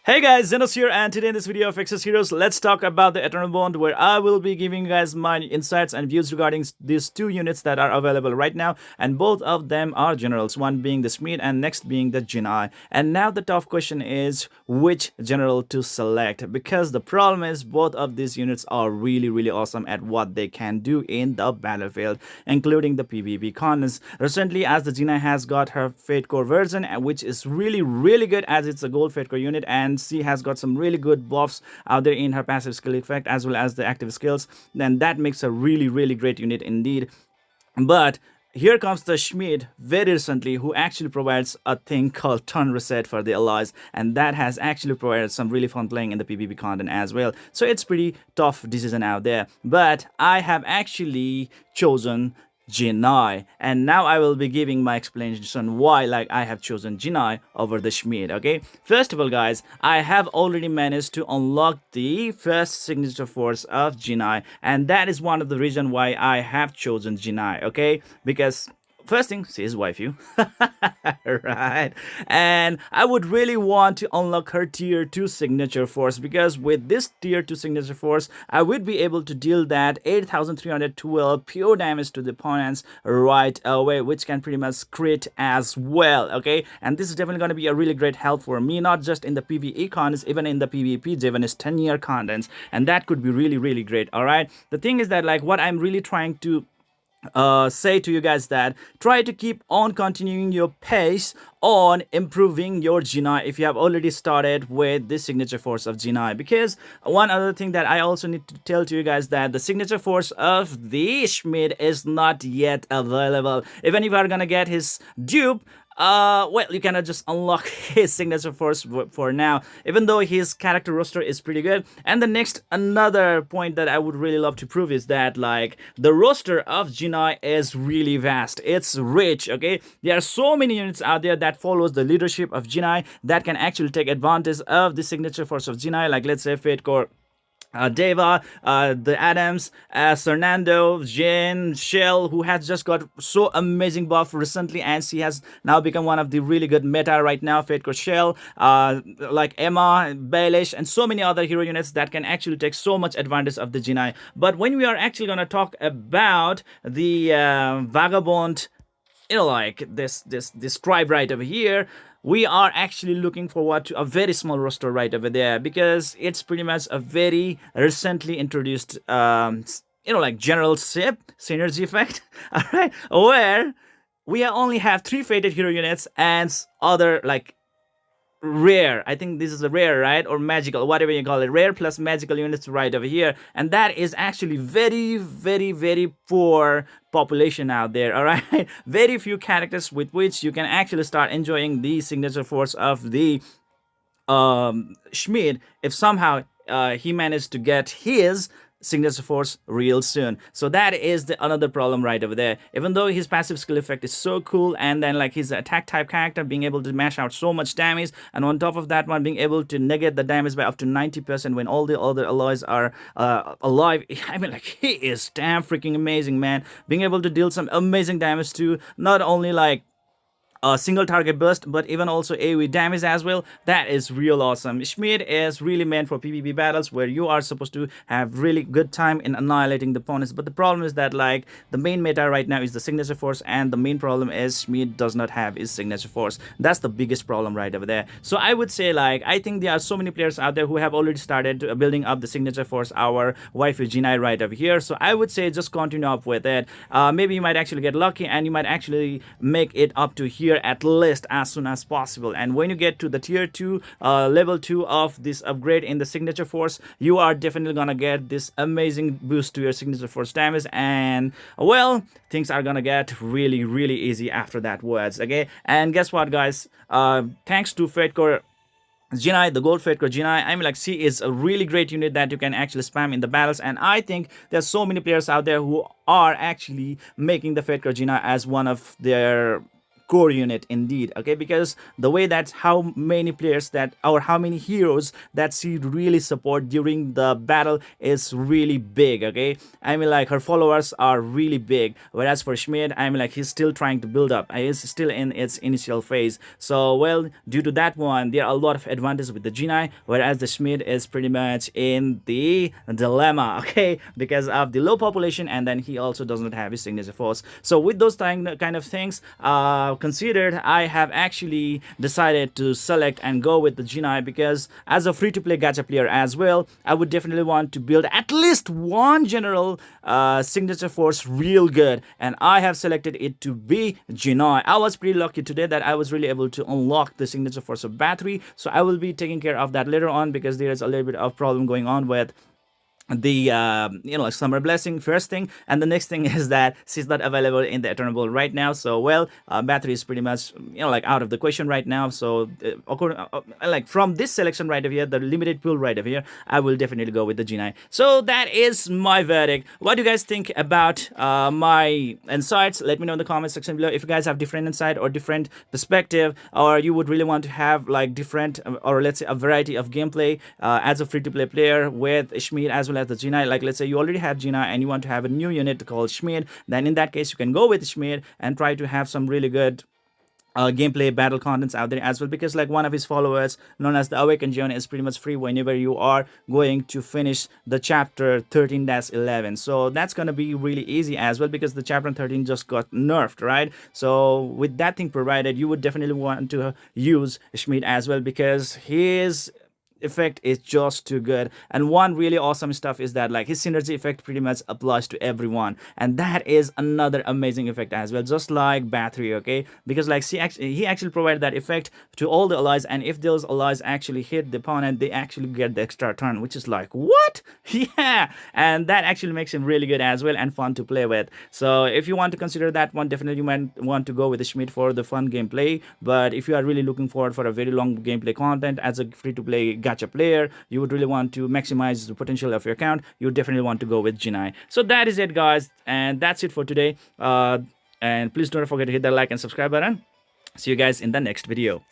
Hey guys, Zennosh here, and today in this video of Exos Heroes, let's talk about the Eternal Bond, where I will be giving you guys my insights and views regarding these two units that are available right now, and both of them are generals, one being the Schmid and next being the Jinai. And now the tough question is which general to select, because the problem is both of these units are really awesome at what they can do in the battlefield, including the PvP contents. Recently, as the Jinai has got her Fate Core version, which is really good as it's a gold Fate Core unit, and she has got some really good buffs out there in her passive skill effect as well as the active skills, then that makes a really great unit indeed. But here comes the Schmid very recently, who actually provides a thing called turn reset for the allies, and that has actually provided some really fun playing in the PvP content as well. So it's pretty tough decision out there, but I have actually chosen Jinai, and now I will be giving my explanation why I have chosen Jinai over the Schmid. Okay, first of all guys, I have already managed to unlock the first signature force of Jinai, and that is one of the reason why I have chosen Jinai. Okay, because first thing, she is waifu. Right, and I would really want to unlock her tier 2 signature force, because with this tier 2 signature force I would be able to deal that 8312 pure damage to the opponents right away, which can pretty much crit as well. Okay, and this is definitely going to be a really great help for me, not just in the PvE contents, even in the PvP given is 10-year contents, and that could be really great. All right, the thing is that what I'm really trying to say to you guys, that try to keep on continuing your pace on improving your Jinai if you have already started with the signature force of Jinai. Because one other thing that I also need to tell to you guys, that the signature force of the Schmid is not yet available. Even if you are gonna get his dupe, well, you cannot just unlock his signature force for now, even though his character roster is pretty good. And the next another point that I would really love to prove is that the roster of Jinai is really vast, it's rich. Okay, there are so many units out there that follows the leadership of Jinai that can actually take advantage of the signature force of Jinai, like let's say Fate Core Deva, the Adams, Fernando, Jane, Shell, who has just got so amazing buff recently, and she has now become one of the really good meta right now. Fate Core Shell, like Emma, Baelish, and so many other hero units that can actually take so much advantage of the Jinai. But when we are actually gonna talk about the Vagabond, this scribe right over here, we are actually looking forward to a very small roster right over there, because it's pretty much a very recently introduced general ship synergy effect. All right, where we only have 3 fated hero units and other rare, I think this is a rare, right, or magical, whatever you call it, rare plus magical units right over here, and that is actually very poor population out there. All right, very few characters with which you can actually start enjoying the signature force of the Schmid, if somehow he managed to get his signature force real soon. So that is the another problem right over there. Even though his passive skill effect is so cool, and then his attack type character being able to mash out so much damage, and on top of that one being able to negate the damage by up to 90% when all the other allies are alive. I mean, he is damn freaking amazing, man. Being able to deal some amazing damage to not only a single target burst, but even also AoE damage as well. That is real awesome. Schmid is really meant for PvP battles, where you are supposed to have really good time in annihilating the opponents. But the problem is that the main meta right now is the signature force, and the main problem is Schmid does not have his signature force. That's the biggest problem right over there. So I would say I think there are so many players out there who have already started building up the signature force, our waifu Jinai right over here. So I would say just continue up with it. Maybe you might actually get lucky, and you might actually make it up to here at least as soon as possible. And when you get to the tier 2 level 2 of this upgrade in the signature force, you are definitely gonna get this amazing boost to your signature force damage, and well, things are gonna get really easy after that words. Okay, and guess what guys, thanks to Fate Core Jinai, the gold Fate Core Jinai, I mean she is a really great unit that you can actually spam in the battles, and I think there's so many players out there who are actually making the Fate Core Jinai as one of their core unit indeed, okay, because the way that how many players that or how many heroes that she really support during the battle is really big, okay. I mean, like, her followers are really big, whereas for Schmid, I mean, like, he's still trying to build up. He's still in its initial phase. So, well, due to that one, there are a lot of advantages with the Jinai, whereas the Schmid is pretty much in the dilemma, okay, because of the low population, and then he also does not have his signature force. So with those kind of things considered, I have actually decided to select and go with the Jinai, because as a free-to-play gacha player as well, I would definitely want to build at least one general signature force real good, and I have selected it to be Jinai. I was pretty lucky today that I was really able to unlock the signature force of battery, so I will be taking care of that later on, because there is a little bit of problem going on with the like summer blessing first thing, and the next thing is that she's not available in the eternal Ball right now. So, well, battery is pretty much like out of the question right now. So like from this selection right over here, the limited pool right over here, I will definitely go with the Jinai. So that is my verdict. What do you guys think about my insights? Let me know in the comment section below if you guys have different insight or different perspective, or you would really want to have like different or let's say a variety of gameplay as a free-to-play player with Schmid as well as the Jinai. Like, let's say you already have Jinai and you want to have a new unit called Schmid, then in that case you can go with Schmid and try to have some really good gameplay battle contents out there as well, because like one of his followers known as the Awakened Journey is pretty much free whenever you are going to finish the chapter 13-11. So that's gonna be really easy as well, because the chapter 13 just got nerfed, right? So with that thing provided, you would definitely want to use Schmid as well, because his effect is just too good. And one really awesome stuff is that like his synergy effect pretty much applies to everyone, and that is another amazing effect as well, just like battery, okay, because like he actually provided that effect to all the allies, and if those allies actually hit the opponent, they actually get the extra turn, which is like, what? Yeah, and that actually makes him really good as well and fun to play with. So if you want to consider that one, definitely you might want to go with the Schmid for the fun gameplay. But if you are really looking forward for a very long gameplay content as a free-to-play gacha player, you would really want to maximize the potential of your account, you definitely want to go with Jinai. So that is it, guys, and that's it for today. And please don't forget to hit that like and subscribe button. See you guys in the next video.